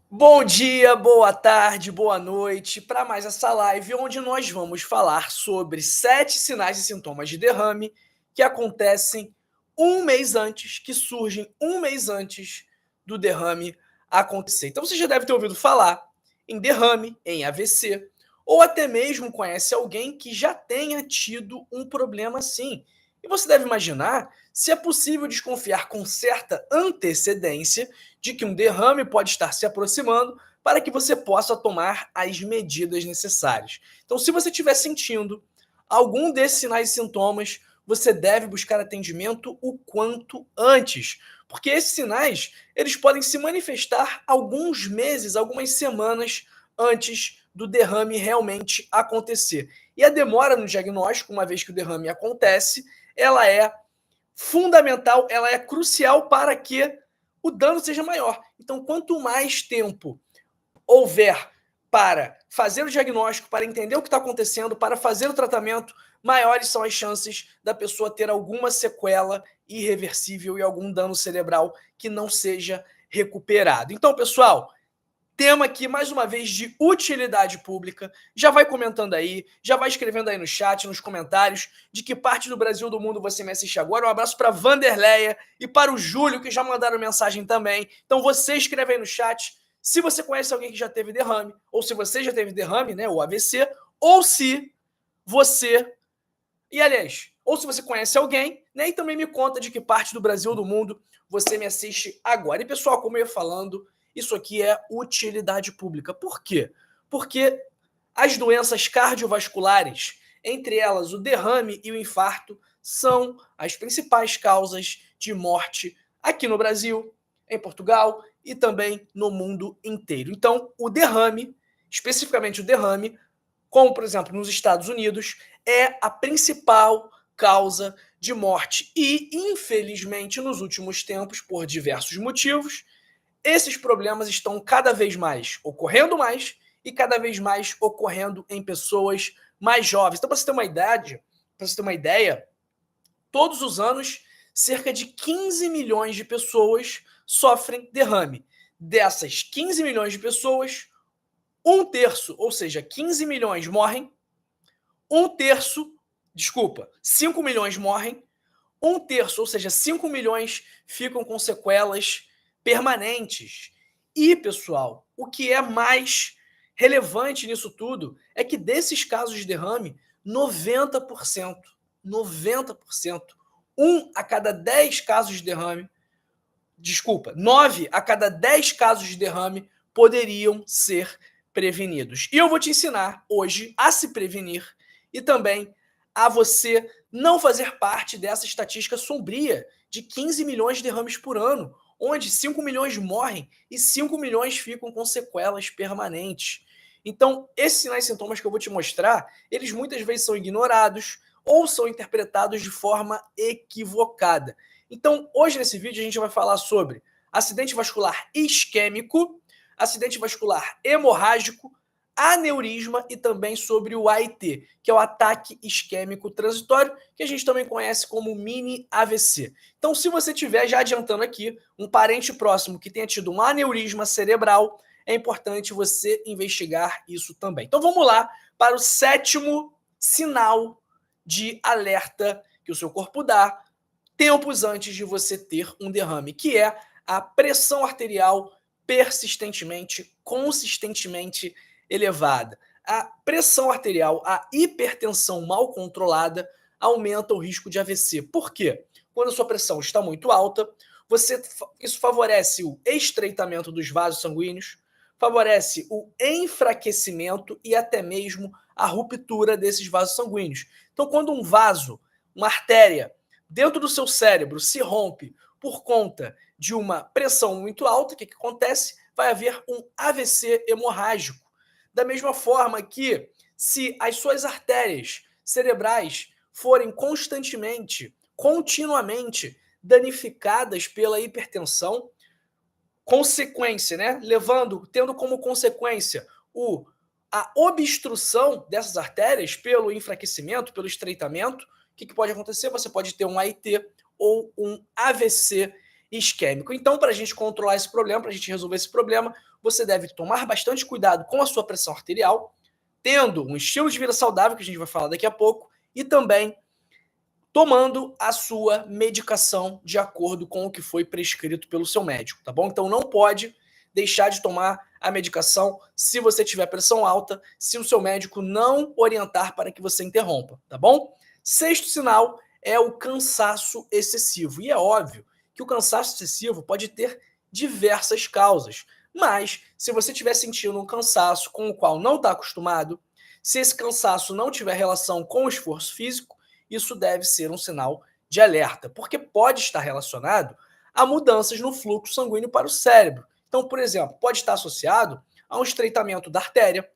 Bom dia, boa tarde, boa noite para mais essa live onde nós vamos falar sobre 7 sinais e sintomas de derrame que acontecem um mês antes, que surgem um mês antes do derrame acontecer. Então você já deve ter ouvido falar em derrame, em AVC, ou até mesmo conhece alguém que já tenha tido um problema assim. E você deve imaginar se é possível desconfiar com certa antecedência de que um derrame pode estar se aproximando para que você possa tomar as medidas necessárias. Então, se você estiver sentindo algum desses sinais e sintomas, você deve buscar atendimento o quanto antes, porque esses sinais eles podem se manifestar alguns meses, algumas semanas antes do derrame realmente acontecer. E a demora no diagnóstico, uma vez que o derrame acontece, ela é fundamental, ela é crucial para que o dano seja maior. Então, quanto mais tempo houver para fazer o diagnóstico, para entender o que está acontecendo, para fazer o tratamento, maiores são as chances da pessoa ter alguma sequela irreversível e algum dano cerebral que não seja recuperado. Então, pessoal, tema aqui, mais uma vez, de utilidade pública. Já vai comentando aí, já vai escrevendo aí no chat, nos comentários, de que parte do Brasil do mundo você me assiste agora. Um abraço para Vanderleia e para o Júlio, que já mandaram mensagem também. Então você escreve aí no chat se você conhece alguém que já teve derrame, ou se você já teve derrame, né, ou AVC, ou se você... E, aliás, ou se você conhece alguém, né, e também me conta de que parte do Brasil ou do mundo você me assiste agora. E, pessoal, como eu ia falando, isso aqui é utilidade pública. Por quê? Porque as doenças cardiovasculares, entre elas o derrame e o infarto, são as principais causas de morte aqui no Brasil, em Portugal e também no mundo inteiro. Então, o derrame, especificamente o derrame, como por exemplo nos Estados Unidos, é a principal causa de morte. E, infelizmente, nos últimos tempos, por diversos motivos, esses problemas estão cada vez mais ocorrendo mais e cada vez mais ocorrendo em pessoas mais jovens. Então, para você ter uma idade, para você ter uma ideia, todos os anos, cerca de 15 milhões de pessoas sofrem derrame. Dessas 15 milhões de pessoas, um terço, ou seja, 15 milhões morrem, um terço, desculpa, 5 milhões morrem, um terço, ou seja, 5 milhões ficam com sequelas permanentes. E, pessoal, o que é mais relevante nisso tudo é que desses casos de derrame, 90%, 90%, um a cada 10 casos de derrame, desculpa, 9 a cada 10 casos de derrame poderiam ser prevenidos. E eu vou te ensinar hoje a se prevenir e também a você não fazer parte dessa estatística sombria de 15 milhões de derrames por ano, onde 5 milhões morrem e 5 milhões ficam com sequelas permanentes. Então, esses sinais e sintomas que eu vou te mostrar, eles muitas vezes são ignorados ou são interpretados de forma equivocada. Então, hoje nesse vídeo a gente vai falar sobre acidente vascular isquêmico, acidente vascular hemorrágico, aneurisma e também sobre o AIT, que é o ataque isquêmico transitório, que a gente também conhece como mini AVC. Então, se você tiver, já adiantando aqui, um parente próximo que tenha tido um aneurisma cerebral, é importante você investigar isso também. Então, vamos lá para o 7º sinal de alerta que o seu corpo dá tempos antes de você ter um derrame, que é a pressão arterial persistentemente, consistentemente elevada. A pressão arterial, a hipertensão mal controlada, aumenta o risco de AVC. Por quê? Quando a sua pressão está muito alta, isso favorece o estreitamento dos vasos sanguíneos, favorece o enfraquecimento e até mesmo a ruptura desses vasos sanguíneos. Então, quando um vaso, uma artéria, dentro do seu cérebro se rompe por conta de uma pressão muito alta, o que acontece? Vai haver um AVC hemorrágico. Da mesma forma que, se as suas artérias cerebrais forem constantemente, continuamente danificadas pela hipertensão, consequência, né? Tendo como consequência a obstrução dessas artérias pelo enfraquecimento, pelo estreitamento, o que pode acontecer? Você pode ter um AIT ou um AVC isquêmico. Então, para a gente controlar esse problema, para a gente resolver esse problema, você deve tomar bastante cuidado com a sua pressão arterial, tendo um estilo de vida saudável, que a gente vai falar daqui a pouco, e também tomando a sua medicação de acordo com o que foi prescrito pelo seu médico, tá bom? Então não pode deixar de tomar a medicação se você tiver pressão alta, se o seu médico não orientar para que você interrompa, tá bom? Sexto sinal é o cansaço excessivo. E é óbvio que o cansaço excessivo pode ter diversas causas, mas se você estiver sentindo um cansaço com o qual não está acostumado, se esse cansaço não tiver relação com o esforço físico, isso deve ser um sinal de alerta, porque pode estar relacionado a mudanças no fluxo sanguíneo para o cérebro. Então, por exemplo, pode estar associado a um estreitamento da artéria,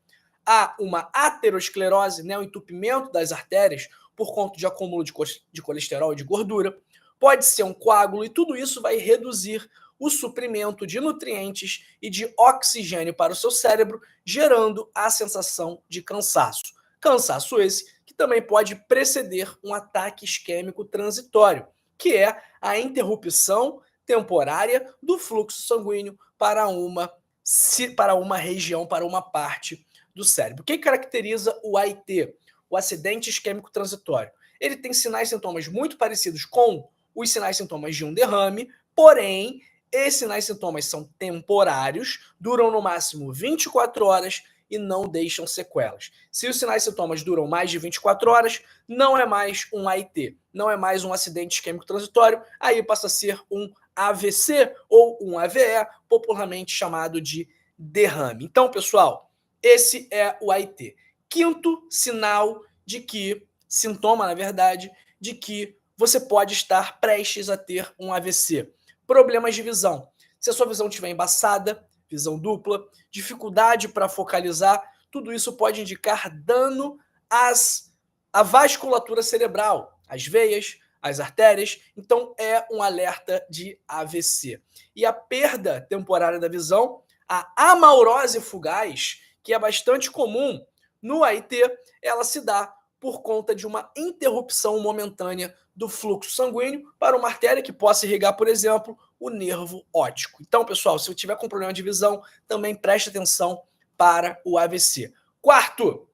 a uma aterosclerose, né, um entupimento das artérias por conta de acúmulo de colesterol e de gordura, pode ser um coágulo, e tudo isso vai reduzir o suprimento de nutrientes e de oxigênio para o seu cérebro, gerando a sensação de cansaço. Cansaço esse que também pode preceder um ataque isquêmico transitório, que é a interrupção temporária do fluxo sanguíneo para uma região, para uma parte do cérebro. O que caracteriza o AIT, o acidente isquêmico transitório? Ele tem sinais e sintomas muito parecidos com os sinais e sintomas de um derrame, porém, esses sinais e sintomas são temporários, duram no máximo 24 horas e não deixam sequelas. Se os sinais e sintomas duram mais de 24 horas, não é mais um AIT, não é mais um acidente isquêmico transitório, aí passa a ser um AVC ou um AVE, popularmente chamado de derrame. Então, pessoal, esse é o AIT. Quinto sinal de que, sintoma, na verdade, de que você pode estar prestes a ter um AVC. Problemas de visão. Se a sua visão estiver embaçada, visão dupla, dificuldade para focalizar, tudo isso pode indicar dano à vasculatura cerebral, às veias, às artérias, então é um alerta de AVC. E a perda temporária da visão, a amaurose fugaz, que é bastante comum no AIT, ela se dá por conta de uma interrupção momentânea do fluxo sanguíneo para uma artéria que possa irrigar, por exemplo, o nervo óptico. Então, pessoal, se eu tiver com problema de visão, também preste atenção para o AVC. Quarto,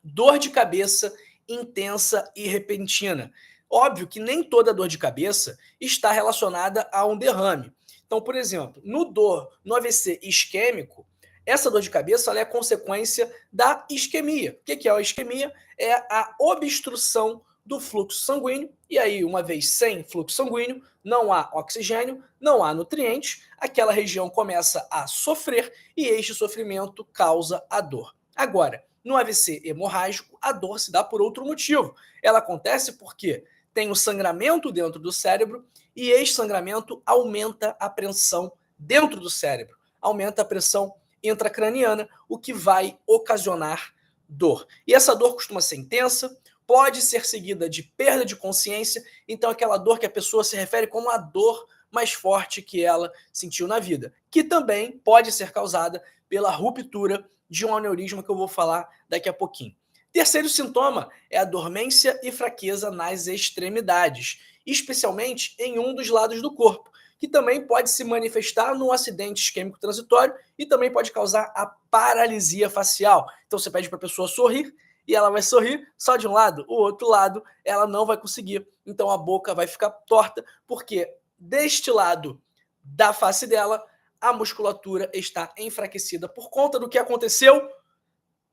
dor de cabeça intensa e repentina. Óbvio que nem toda dor de cabeça está relacionada a um derrame. Então, por exemplo, no AVC isquêmico, essa dor de cabeça ela é consequência da isquemia. O que é a isquemia? É a obstrução do fluxo sanguíneo, e aí, uma vez sem fluxo sanguíneo, não há oxigênio, não há nutrientes, aquela região começa a sofrer e este sofrimento causa a dor. Agora, no AVC hemorrágico, a dor se dá por outro motivo. Ela acontece porque tem o sangramento dentro do cérebro e este sangramento aumenta a pressão dentro do cérebro, aumenta a pressão intracraniana, o que vai ocasionar dor. E essa dor costuma ser intensa, pode ser seguida de perda de consciência, então aquela dor que a pessoa se refere como a dor mais forte que ela sentiu na vida, que também pode ser causada pela ruptura de um aneurisma que eu vou falar daqui a pouquinho. Terceiro sintoma é a dormência e fraqueza nas extremidades, especialmente em um dos lados do corpo, que também pode se manifestar num acidente isquêmico transitório e também pode causar a paralisia facial. Então você pede para a pessoa sorrir e ela vai sorrir só de um lado, o outro lado ela não vai conseguir. Então a boca vai ficar torta, porque deste lado da face dela, a musculatura está enfraquecida por conta do que aconteceu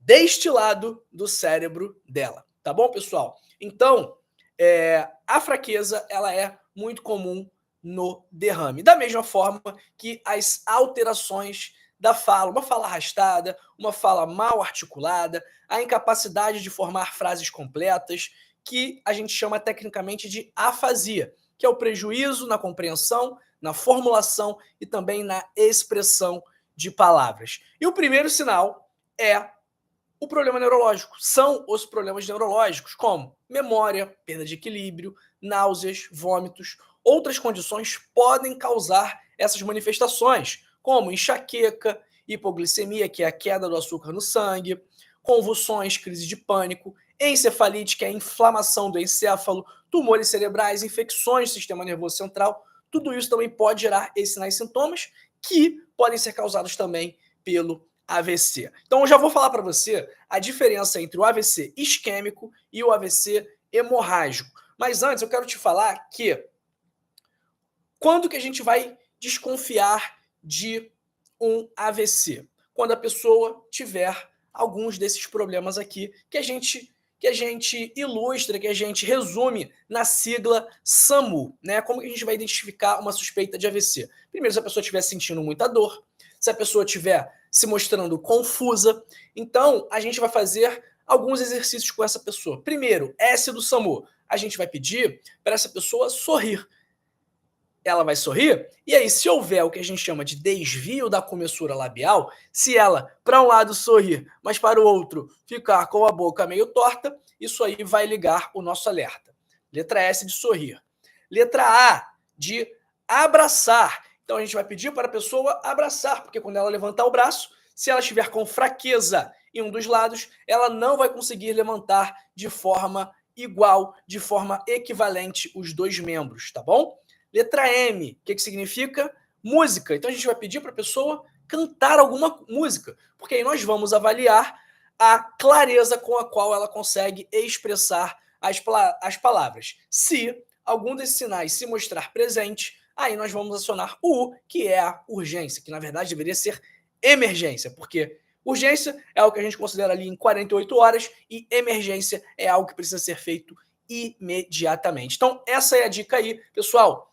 deste lado do cérebro dela. Tá bom, pessoal? Então, a fraqueza ela é muito comum no derrame. Da mesma forma que as alterações da fala, uma fala arrastada, uma fala mal articulada, a incapacidade de formar frases completas, que a gente chama tecnicamente de afasia, que é o prejuízo na compreensão, na formulação e também na expressão de palavras. E o primeiro sinal é o problema neurológico. São os problemas neurológicos, como memória, perda de equilíbrio, náuseas, vômitos. Outras condições podem causar essas manifestações, como enxaqueca, hipoglicemia, que é a queda do açúcar no sangue, convulsões, crise de pânico, encefalite, que é a inflamação do encéfalo, tumores cerebrais, infecções do sistema nervoso central. tudo isso também pode gerar esses sinais e sintomas que podem ser causados também pelo AVC. Então eu já vou falar para você a diferença entre o AVC isquêmico e o AVC hemorrágico. Mas antes eu quero te falar que quando que a gente vai desconfiar de um AVC? Quando a pessoa tiver alguns desses problemas aqui que a gente ilustra, que a gente resume na sigla SAMU, né? Como que a gente vai identificar uma suspeita de AVC? Primeiro, se a pessoa estiver sentindo muita dor, se a pessoa estiver se mostrando confusa, então a gente vai fazer alguns exercícios com essa pessoa. Primeiro, S do SAMU, a gente vai pedir para essa pessoa sorrir. Ela vai sorrir, e aí se houver o que a gente chama de desvio da comissura labial, se ela para um lado sorrir, mas para o outro ficar com a boca meio torta, isso aí vai ligar o nosso alerta. Letra S de sorrir. Letra A de abraçar. Então a gente vai pedir para a pessoa abraçar, porque quando ela levantar o braço, se ela estiver com fraqueza em um dos lados, ela não vai conseguir levantar de forma igual, de forma equivalente os dois membros, tá bom? Letra M, o que significa? Música. Então a gente vai pedir para a pessoa cantar alguma música, porque aí nós vamos avaliar a clareza com a qual ela consegue expressar as palavras. Se algum desses sinais se mostrar presente, aí nós vamos acionar o U, que é a urgência, que na verdade deveria ser emergência, porque urgência é algo que a gente considera ali em 48 horas e emergência é algo que precisa ser feito imediatamente. Então essa é a dica aí, pessoal.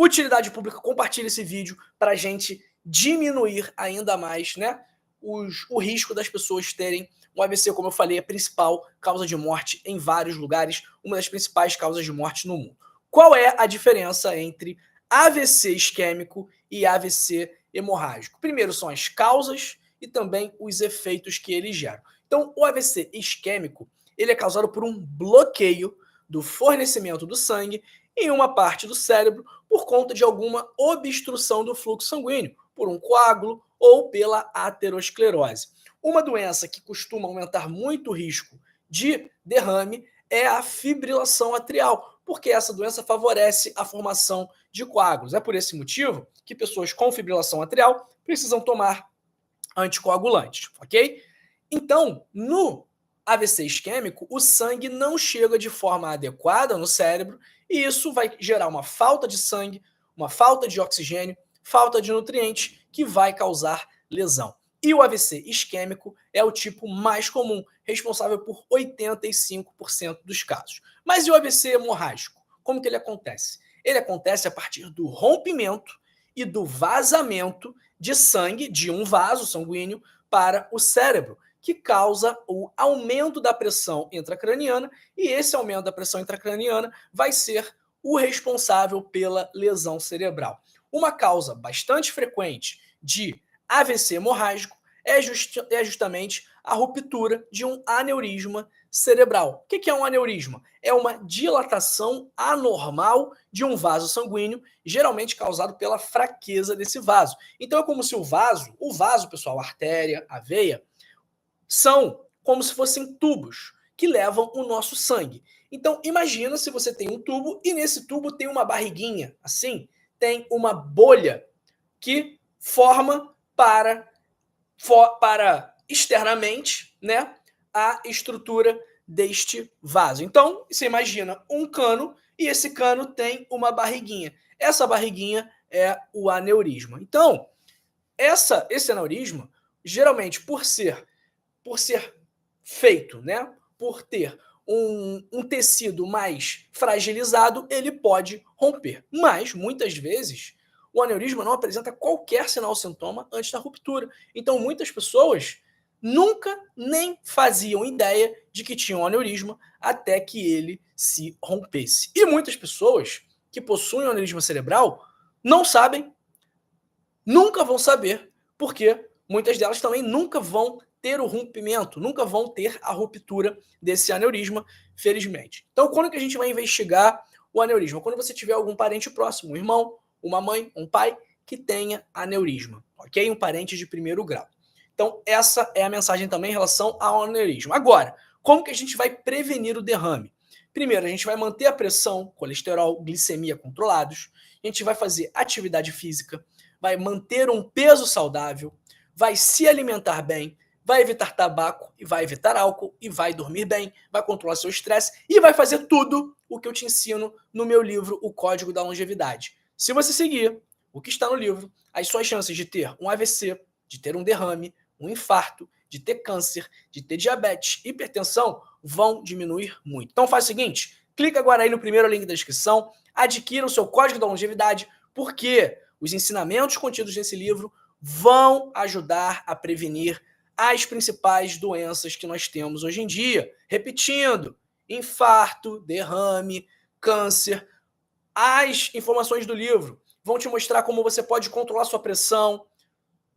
Utilidade pública, compartilhe esse vídeo para a gente diminuir ainda mais, né, o risco das pessoas terem um AVC, como eu falei, a principal causa de morte em vários lugares, uma das principais causas de morte no mundo. Qual é a diferença entre AVC isquêmico e AVC hemorrágico? Primeiro são as causas e também os efeitos que eles geram. Então, o AVC isquêmico, ele é causado por um bloqueio do fornecimento do sangue em uma parte do cérebro por conta de alguma obstrução do fluxo sanguíneo, por um coágulo ou pela aterosclerose. Uma doença que costuma aumentar muito o risco de derrame é a fibrilação atrial, porque essa doença favorece a formação de coágulos. É por esse motivo que pessoas com fibrilação atrial precisam tomar anticoagulantes, ok? Então, no AVC isquêmico, o sangue não chega de forma adequada no cérebro e isso vai gerar uma falta de sangue, uma falta de oxigênio, falta de nutrientes que vai causar lesão. E o AVC isquêmico é o tipo mais comum, responsável por 85% dos casos. Mas e o AVC hemorrágico? Como que ele acontece? Ele acontece a partir do rompimento e do vazamento de sangue de um vaso sanguíneo para o cérebro, que causa o aumento da pressão intracraniana, e esse aumento da pressão intracraniana vai ser o responsável pela lesão cerebral. Uma causa bastante frequente de AVC hemorrágico é justamente a ruptura de um aneurisma cerebral. O que é um aneurisma? É uma dilatação anormal de um vaso sanguíneo, geralmente causado pela fraqueza desse vaso. Então é como se o vaso, pessoal, a artéria, a veia, são como se fossem tubos que levam o nosso sangue. Então, imagina se você tem um tubo e nesse tubo tem uma barriguinha, assim, tem uma bolha que forma para externamente, né, a estrutura deste vaso. Então, você imagina um cano e esse cano tem uma barriguinha. Essa barriguinha é o aneurisma. Então, esse aneurisma, geralmente por ser feito, né, por ter um tecido mais fragilizado, ele pode romper. Mas, muitas vezes, o aneurisma não apresenta qualquer sinal ou sintoma antes da ruptura. Então, muitas pessoas nunca nem faziam ideia de que tinham um aneurisma até que ele se rompesse. E muitas pessoas que possuem um aneurisma cerebral não sabem, nunca vão saber, porque muitas delas também nunca vão ter o rompimento, nunca vão ter a ruptura desse aneurisma, felizmente. Então, quando que a gente vai investigar o aneurisma? Quando você tiver algum parente próximo, um irmão, uma mãe, um pai, que tenha aneurisma, ok? Um parente de primeiro grau. Então, essa é a mensagem também em relação ao aneurisma. Agora, como que a gente vai prevenir o derrame? Primeiro, a gente vai manter a pressão, colesterol, glicemia controlados. A gente vai fazer atividade física, vai manter um peso saudável, vai se alimentar bem, vai evitar tabaco e vai evitar álcool e vai dormir bem, vai controlar seu estresse e vai fazer tudo o que eu te ensino no meu livro O Código da Longevidade. Se você seguir o que está no livro, as suas chances de ter um AVC, de ter um derrame, um infarto, de ter câncer, de ter diabetes, hipertensão, vão diminuir muito. Então faz o seguinte, clica agora aí no primeiro link da descrição, adquira o seu Código da Longevidade, porque os ensinamentos contidos nesse livro vão ajudar a prevenir as principais doenças que nós temos hoje em dia. Repetindo, infarto, derrame, câncer. As informações do livro vão te mostrar como você pode controlar sua pressão,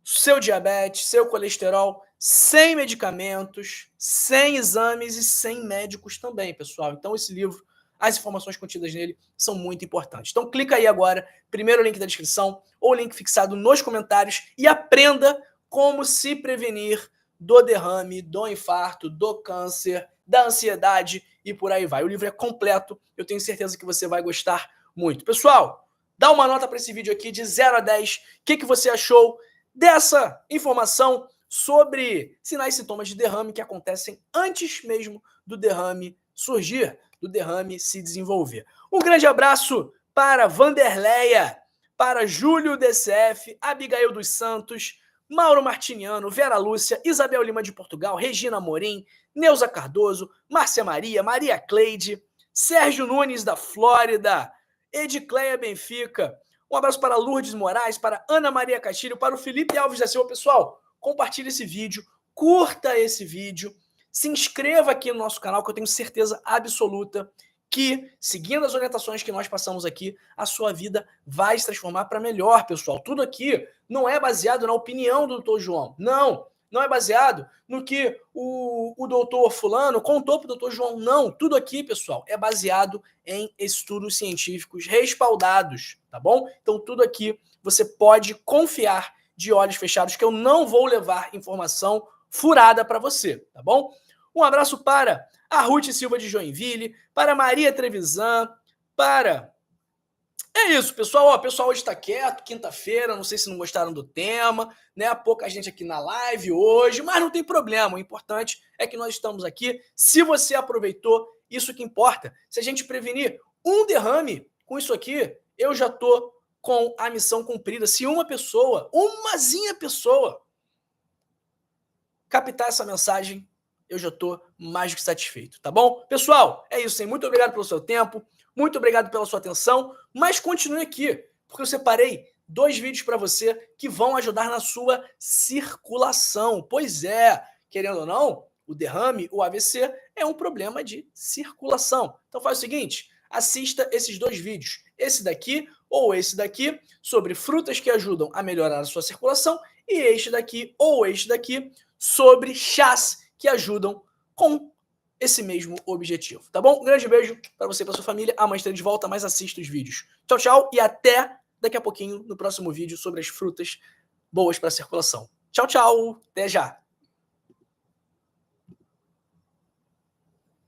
seu diabetes, seu colesterol, sem medicamentos, sem exames e sem médicos também, pessoal. Então esse livro, as informações contidas nele são muito importantes. Então clica aí agora, primeiro link da descrição ou link fixado nos comentários e aprenda como se prevenir do derrame, do infarto, do câncer, da ansiedade e por aí vai. O livro é completo, eu tenho certeza que você vai gostar muito. Pessoal, dá uma nota para esse vídeo aqui de 0 a 10. O que você achou dessa informação sobre sinais e sintomas de derrame que acontecem antes mesmo do derrame surgir, do derrame se desenvolver? Um grande abraço para Vanderleia, para Júlio DCF, Abigail dos Santos, Mauro Martiniano, Vera Lúcia, Isabel Lima de Portugal, Regina Amorim, Neuza Cardoso, Márcia Maria, Maria Cleide, Sérgio Nunes da Flórida, Edicleia Benfica. Um abraço para Lourdes Moraes, para Ana Maria Castilho, para o Felipe Alves da Silva. Pessoal, compartilhe esse vídeo, curta esse vídeo, se inscreva aqui no nosso canal, que eu tenho certeza absoluta que, seguindo as orientações que nós passamos aqui, a sua vida vai se transformar para melhor, pessoal. Tudo aqui não é baseado na opinião do Dr. João. Não é baseado no que o doutor fulano contou para o doutor João. Não, tudo aqui, pessoal, é baseado em estudos científicos respaldados, tá bom? Então tudo aqui você pode confiar de olhos fechados que eu não vou levar informação furada para você, tá bom? Um abraço para a Ruth Silva de Joinville, para Maria Trevisan, para... É isso, pessoal. Ó, o pessoal hoje está quieto, quinta-feira, não sei se não gostaram do tema, né? Pouca gente aqui na live hoje, mas não tem problema. O importante é que nós estamos aqui. Se você aproveitou, isso que importa. Se a gente prevenir um derrame com isso aqui, eu já tô com a missão cumprida. Se uma umazinha pessoa, captar essa mensagem, eu já tô mais do que satisfeito, tá bom? Pessoal, é isso, hein? Muito obrigado pelo seu tempo. Muito obrigado pela sua atenção, mas continue aqui, porque eu separei 2 vídeos para você que vão ajudar na sua circulação. Pois é, querendo ou não, o derrame, o AVC, é um problema de circulação. Então faz o seguinte, assista esses 2 vídeos, esse daqui ou esse daqui, sobre frutas que ajudam a melhorar a sua circulação, e este daqui ou este daqui, sobre chás que ajudam com esse mesmo objetivo, tá bom? Um grande beijo para você e para sua família. Amanhã estarei de volta, mas assista os vídeos. Tchau, tchau e até daqui a pouquinho no próximo vídeo sobre as frutas boas para a circulação. Tchau, tchau. Até já.